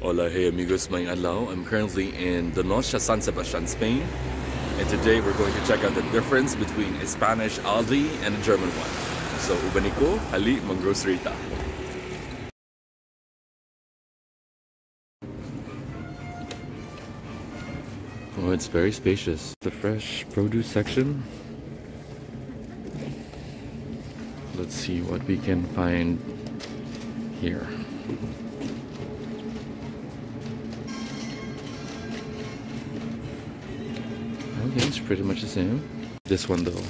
Hola, hey amigos, may adlaw. I'm currently in Donostia, San Sebastian, Spain. And today we're going to check out the difference between a Spanish Aldi and a German one. So, ubaniko, hali, mag-grocery ta. Oh, it's very spacious. The fresh produce section. Let's see what we can find here. Okay, it's pretty much the same. This one though.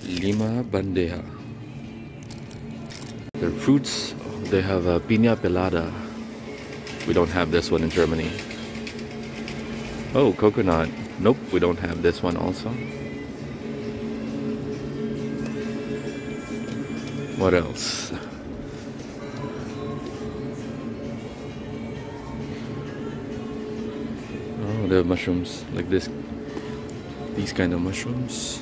Lima Bandeja. Their fruits, they have a piña pelada. We don't have this one in Germany. Oh, coconut. Nope, we don't have this one also. What else? Oh, they have mushrooms like this. These kind of mushrooms.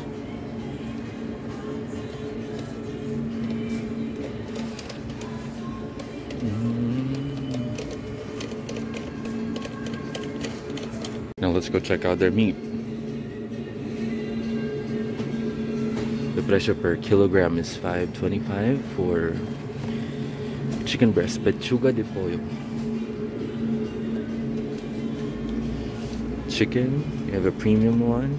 Now let's go check out their meat. The pressure per kilogram is $5.25 for chicken breast, pechuga de pollo. Chicken, you have a premium one.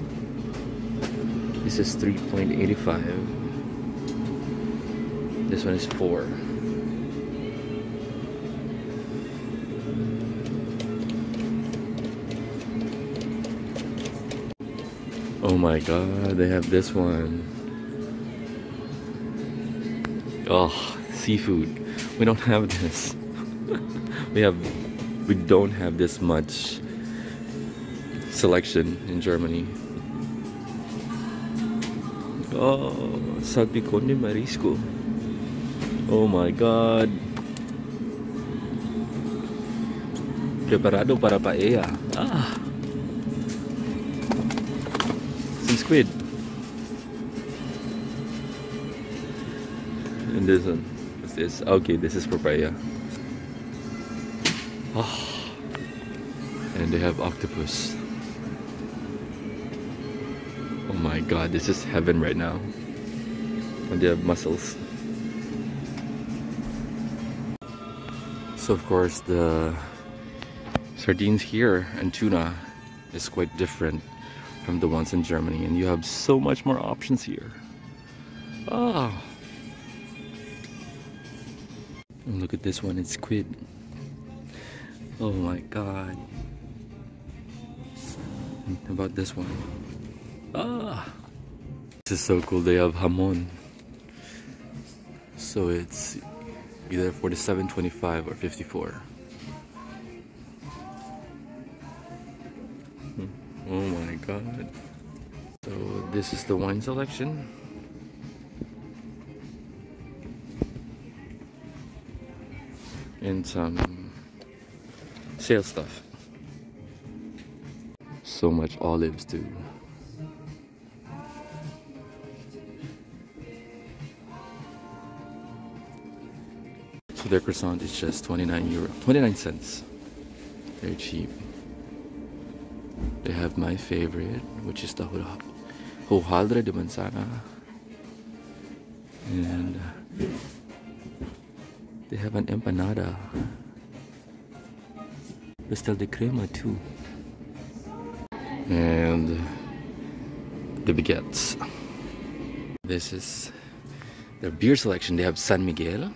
This is $3.85. This one is $4. Oh my god, they have this one. Oh, seafood. We don't have this. we don't have this much selection in Germany. Oh, salpicón de marisco. Oh my god. Preparado para paella. Ah. Some squid. And this one. What's this? Okay, this is for paella. Oh. And they have octopus. Oh my god, this is heaven right now. And they have mussels. So of course the sardines here and tuna is quite different from the ones in Germany, and you have so much more options here. Oh. And look at this one, it's squid. Oh my god. And about this one. Ah, this is so cool. They have jamon, so it's either $47.25 or $54. Oh my god. So this is the wine selection. And some sale stuff. So much olives too. So their croissant is just 29 cents. Very cheap. They have my favorite, which is the hojaldre de manzana. And they have an empanada. Pastel de crema too. And the baguettes. This is their beer selection. They have San Miguel.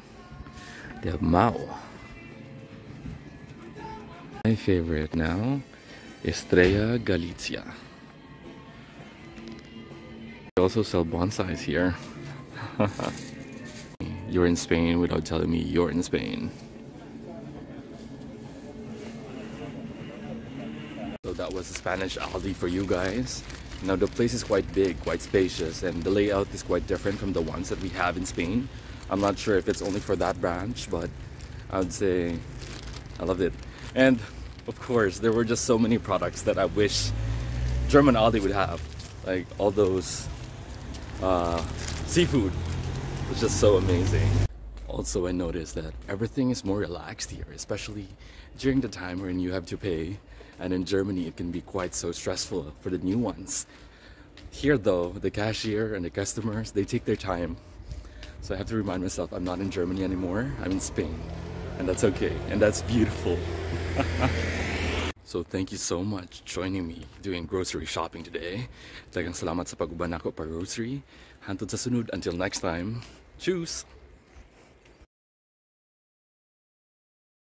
They have Mao. My favorite now, Estrella Galicia. They also sell bonsais here. You're in Spain without telling me you're in Spain. So that was the Spanish Aldi for you guys. Now the place is quite big, quite spacious, and the layout is quite different from the ones that we have in Spain. I'm not sure if it's only for that branch, but I would say I loved it. And of course, there were just so many products that I wish German Aldi would have. Like all those seafood was just so amazing. Also, I noticed that everything is more relaxed here, especially during the time when you have to pay. And in Germany, it can be quite so stressful for the new ones. Here though, the cashier and the customers, they take their time. So I have to remind myself I'm not in Germany anymore, I'm in Spain. And that's okay, and that's beautiful. So thank you so much joining me doing grocery shopping today. Daghang salamat sa pag-uban nako pa grocery. Hantod sa sunod, until next time. Tschüss!